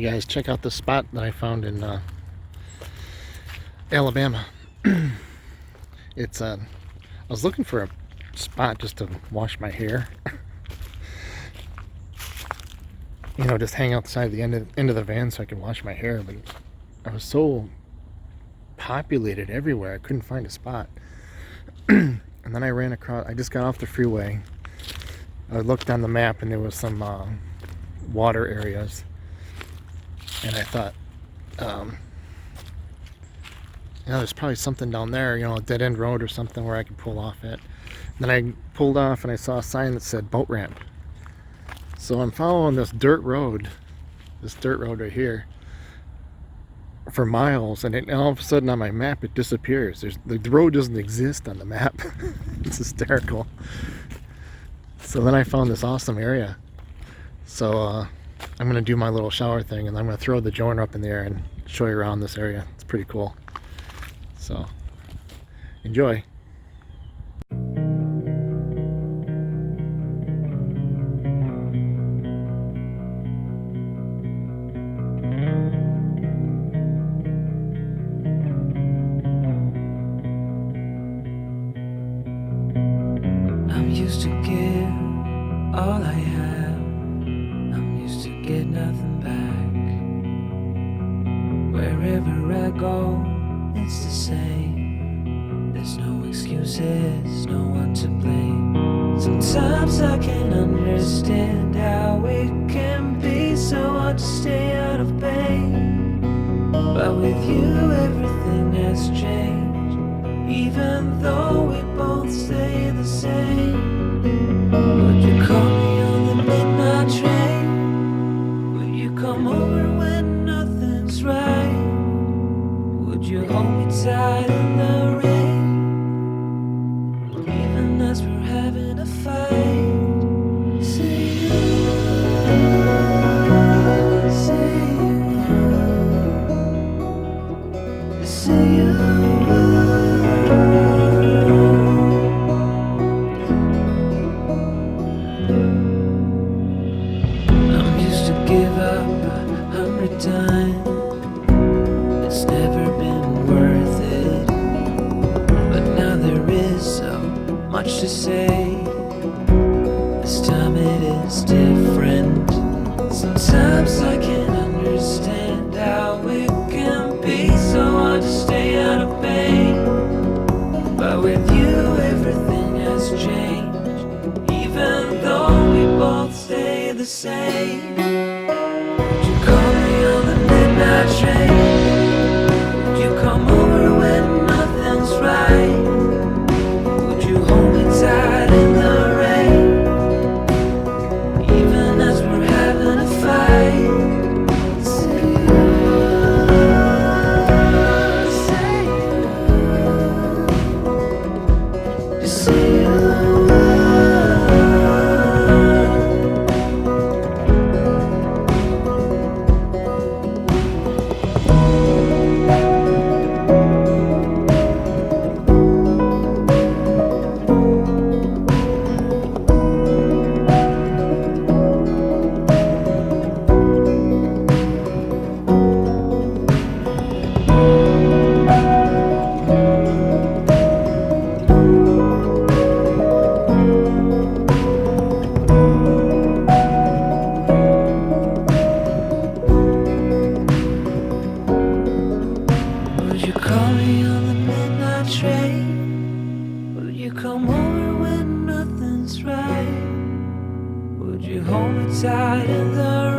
guys, check out this spot that I found in Alabama. I was looking for a spot just to wash my hair. You know, just hang outside the end of the van so I could wash my hair, but I was so populated everywhere I couldn't find a spot. And then I just got off the freeway. I looked on the map and there was some water areas, and I thought, there's probably something down there, a dead end road or something where I could pull off at. Then I pulled off and I saw a sign that said boat ramp. So I'm following this dirt road right here for miles, and all of a sudden on my map it disappears. The road doesn't exist on the map. It's hysterical. So then I found this awesome area. So I'm gonna do my little shower thing, and I'm gonna throw the joiner up in the air and show you around this area. It's pretty cool. So enjoy. I'm used to give all I have. I'm used to get nothing back. Wherever I go, it's the same. There's no excuses, no one to blame. Sometimes I can understand how it can be so hard to stay out of pain. But with you everything has changed, even though we both stay the same. Would you call me on the midnight train? Would you come over when nothing's right? Would you hold me tight in the rain, even as we're having a fight? Say you, say you. I'm used to give up 100 times. It's never been worth it, but now there is so much to say. This time it is different. Sometimes I can't understand how it can be so hard to stay out of pain. But with you everything has changed, even though we both stay the same. Would you call me on the midnight train? Would you come over when nothing's right? Would you hold me tight in the rain, even as we're having a fight? Say you, say you. Would you call me on the midnight train? Would you come over when nothing's right? Would you hold me tight in the